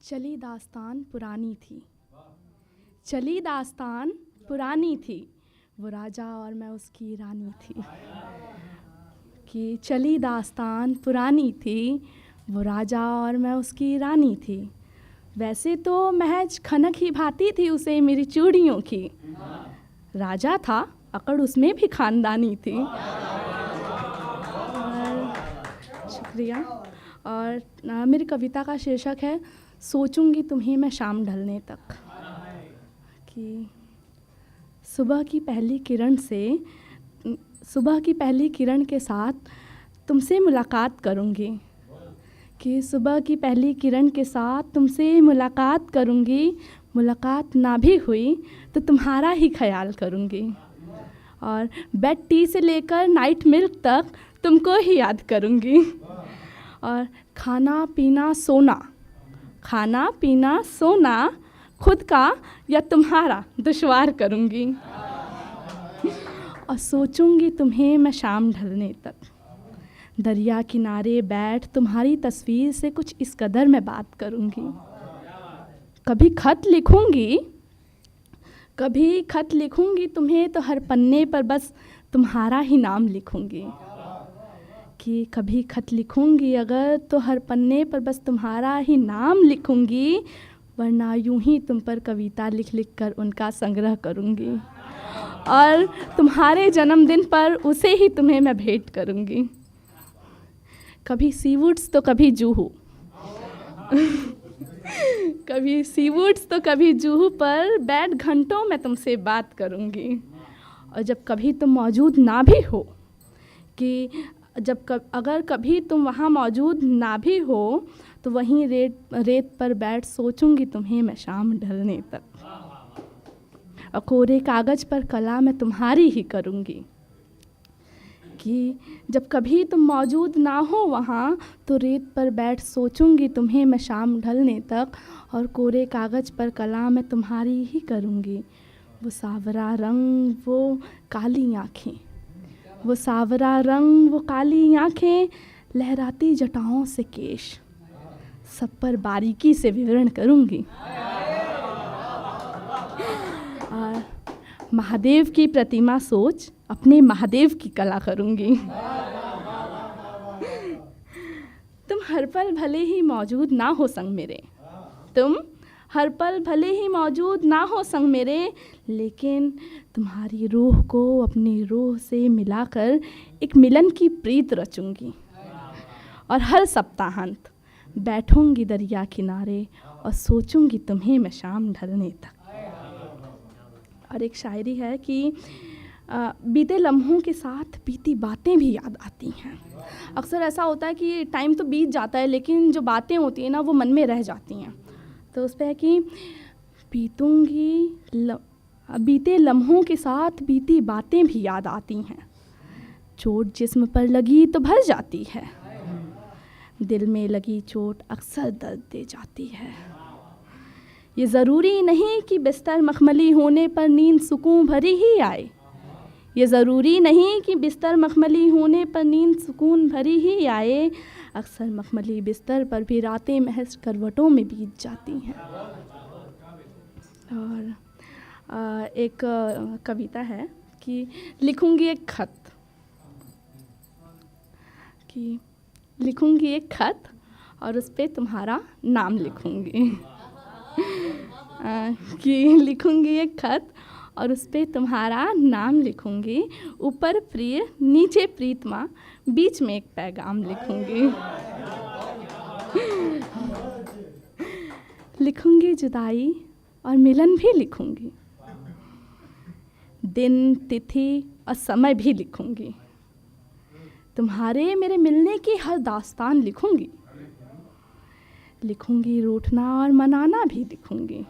चली दास्तान पुरानी थी, चली दास्तान पुरानी थी, वो राजा और मैं उसकी रानी थी। कि चली दास्तान पुरानी थी, वो राजा और मैं उसकी रानी थी। वैसे तो महज खनक ही भाती थी उसे मेरी चूड़ियों की। राजा था अकड़ उसमें भी खानदानी थी। शुक्रिया। और मेरी कविता का शीर्षक है सोचूंगी तुम्हें मैं शाम ढलने तक। कि सुबह की पहली किरण के साथ तुमसे मुलाकात करूंगी। कि सुबह की पहली किरण के साथ तुमसे मुलाकात करूंगी। मुलाकात ना भी हुई तो तुम्हारा ही ख्याल करूंगी। और बेड टी से लेकर नाइट मिल्क तक तुमको ही याद करूंगी। और खाना पीना सोना खुद का या तुम्हारा दुश्वार करूंगी। और सोचूंगी तुम्हें मैं शाम ढलने तक। दरिया किनारे बैठ तुम्हारी तस्वीर से कुछ इस कदर मैं बात करूंगी। कभी खत लिखूंगी तुम्हें तो हर पन्ने पर बस तुम्हारा ही नाम लिखूंगी। कि कभी खत लिखूंगी अगर तो हर पन्ने पर बस तुम्हारा ही नाम लिखूंगी। वरना यूं ही तुम पर कविता लिख लिख कर उनका संग्रह करूंगी। और तुम्हारे जन्मदिन पर उसे ही तुम्हें मैं भेंट करूंगी। कभी सीवुड्स तो कभी जूहू कभी सीवुड्स तो कभी जूहू पर बैठ घंटों में तुमसे बात करूंगी। और जब कभी तुम मौजूद ना भी हो, कि अगर कभी तुम वहाँ मौजूद ना भी हो तो वहीं रेत पर बैठ सोचूंगी तुम्हें मैं शाम ढलने तक। और कोरे कागज़ पर कला मैं तुम्हारी ही करूंगी। कि जब कभी तुम मौजूद ना हो वहाँ तो रेत पर बैठ सोचूंगी तुम्हें मैं शाम ढलने तक। और कोरे कागज़ पर कला मैं तुम्हारी ही करूंगी। वो सावरा रंग वो काली आँखें, वो सावरा रंग वो काली आँखें, लहराती जटाओं से केश, सब पर बारीकी से विवरण करूंगी। और महादेव की प्रतिमा सोच अपने महादेव की कला करूंगी। तुम हर पल भले ही मौजूद ना हो संग मेरे, लेकिन तुम्हारी रूह को अपनी रूह से मिलाकर एक मिलन की प्रीत रचूंगी। और हर सप्ताहांत बैठूंगी दरिया किनारे और सोचूंगी तुम्हें मैं शाम ढलने तक। और एक शायरी है कि बीते लम्हों के साथ बीती बातें भी याद आती हैं। अक्सर ऐसा होता है कि टाइम तो बीत जाता है लेकिन जो बातें होती हैं ना वो मन में रह जाती हैं। तो उस पर है कि बीते लम्हों के साथ बीती बातें भी याद आती हैं। चोट जिस्म पर लगी तो भर जाती है, दिल में लगी चोट अक्सर दर्द दे जाती है। ये ज़रूरी नहीं कि बिस्तर मखमली होने पर नींद सुकून भरी ही आए। ये ज़रूरी नहीं कि बिस्तर मखमली होने पर नींद सुकून भरी ही आए। अक्सर मखमली बिस्तर पर भी रातें महज करवटों में बीत जाती हैं। और एक कविता है कि लिखूंगी एक खत और उस पे तुम्हारा नाम लिखूंगी। कि लिखूंगी एक खत और उस पे तुम्हारा नाम लिखूंगी। ऊपर प्रिय नीचे प्रीतमा, बीच में एक पैगाम लिखूंगी। लिखूंगी जुदाई और मिलन भी लिखूंगी, दिन तिथि और समय भी लिखूंगी। तुम्हारे मेरे मिलने की हर दास्तान लिखूंगी रूठना और मनाना भी लिखूंगी।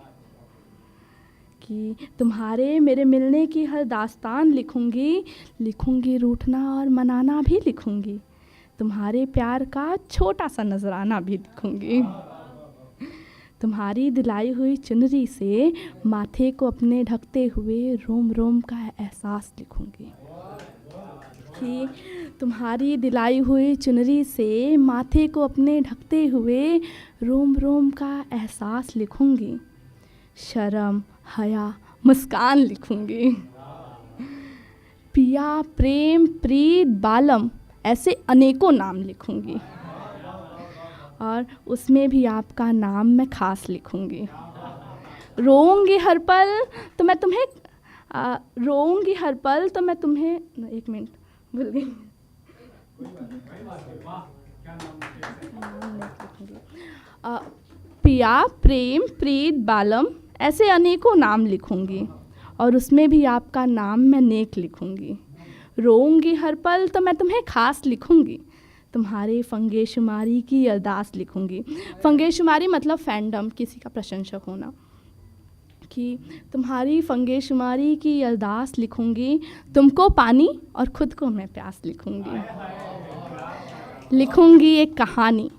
कि तुम्हारे मेरे मिलने की हर दास्तान लिखूंगी रूठना और मनाना भी लिखूंगी। तुम्हारे प्यार का छोटा सा नजराना भी लिखूंगी। तुम्हारी दिलाई हुई चुनरी से माथे को अपने ढकते हुए रोम रोम का एहसास लिखूंगी। कि तुम्हारी दिलाई हुई चुनरी से माथे को अपने ढकते हुए रोम रोम का एहसास लिखूंगी, शर्म, हया, मुस्कान लिखूंगी। पिया, प्रेम, प्रीत, बालम, ऐसे अनेकों नाम लिखूंगी और उसमें भी आपका नाम मैं खास लिखूंगी। रोऊंगी हर पल तो मैं तुम्हें रोऊंगी हर पल तो मैं तुम्हें, एक मिनट भूल गई। पिया, प्रेम, प्रीत, बालम, ऐसे अनेकों नाम लिखूंगी और उसमें भी आपका नाम मैं नेक लिखूंगी। रोऊंगी हर पल तो मैं तुम्हें खास लिखूंगी, तुम्हारे फंगे शुमारी की अरदास लिखूंगी। फंगे शुमारी मतलब फैंडम, किसी का प्रशंसक होना। कि तुम्हारी फंगे शुमारी की अरदास लिखूंगी, तुमको पानी और खुद को मैं प्यास लिखूंगी। लिखूंगी एक कहानी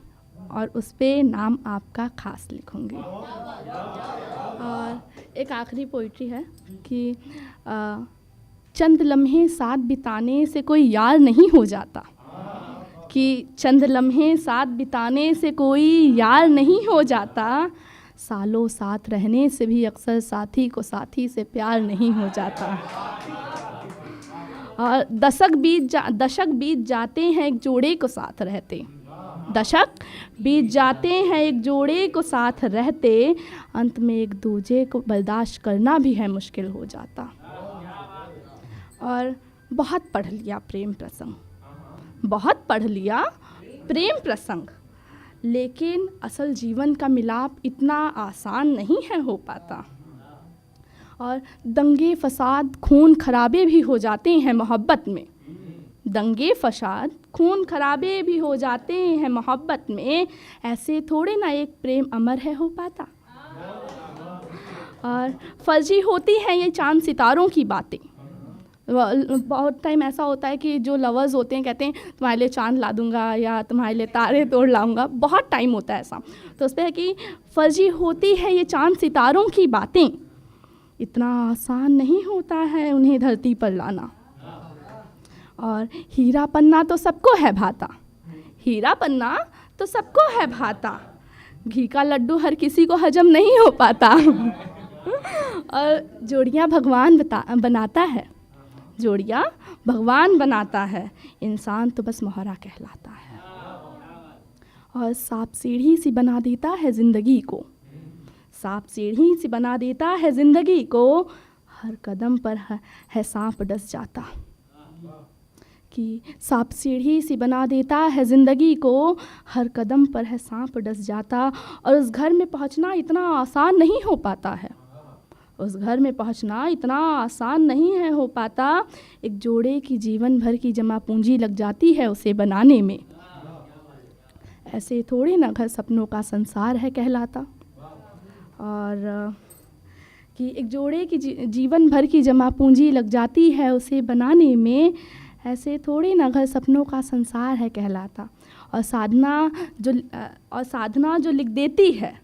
और उस पे नाम आपका खास लिखूंगी। और एक आखिरी पोइट्री है कि चंद लम्हे साथ बिताने से कोई यार नहीं हो जाता, कि चंद लम्हे साथ बिताने से कोई यार नहीं हो जाता, सालों साथ रहने से भी अक्सर साथी को साथी से प्यार नहीं हो जाता। और दशक बीत जाते हैं एक जोड़े को साथ रहते, दशक बीत जाते हैं एक जोड़े को साथ रहते, अंत में एक दूजे को बर्दाश्त करना भी है मुश्किल हो जाता। और बहुत पढ़ लिया प्रेम प्रसंग, बहुत पढ़ लिया प्रेम प्रसंग, लेकिन असल जीवन का मिलाप इतना आसान नहीं है हो पाता। और दंगे फसाद खून खराबे भी हो जाते हैं मोहब्बत में, दंगे फसाद खून खराबे भी हो जाते हैं मोहब्बत में, ऐसे थोड़े ना एक प्रेम अमर है हो पाता। और फर्जी होती हैं ये चांद सितारों की बातें। बहुत टाइम ऐसा होता है कि जो लवर्स होते हैं कहते हैं तुम्हारे लिए चांद ला दूंगा या तुम्हारे लिए तारे तोड़ लाऊंगा, बहुत टाइम होता है ऐसा। तो उस पर है कि फर्जी होती है ये चांद सितारों की बातें, इतना आसान नहीं होता है उन्हें धरती पर लाना। और हीरा पन्ना तो सबको है भाता, हीरा पन्ना तो सबको है भाता, घी का लड्डू हर किसी को हजम नहीं हो पाता। और जोड़ियाँ भगवान बनाता है, जोड़ियाँ भगवान बनाता है, इंसान तो बस मोहरा कहलाता है। और सांप सीढ़ी सी बना देता है ज़िंदगी को, सांप सीढ़ी सी बना देता है ज़िंदगी को, हर कदम पर है सांप डस जाता। कि सांप सीढ़ी सी बना देता है ज़िंदगी को, हर कदम पर है सांप डस जाता। और उस घर में पहुंचना इतना आसान नहीं हो पाता है, उस घर में पहुंचना इतना आसान नहीं है हो पाता। एक जोड़े की जीवन भर की जमा पूंजी लग जाती है उसे बनाने में, ऐसे थोड़ी ना घर सपनों का संसार है कहलाता। और कि एक जोड़े की जीवन भर की जमा पूंजी लग जाती है उसे बनाने में, ऐसे थोड़ी ना घर सपनों का संसार है कहलाता। और साधना जो लिख देती है,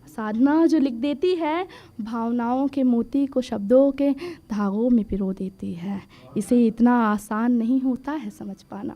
साधना जो लिख देती है, भावनाओं के मोती को शब्दों के धागों में पिरो देती है, इसे इतना आसान नहीं होता है समझ पाना।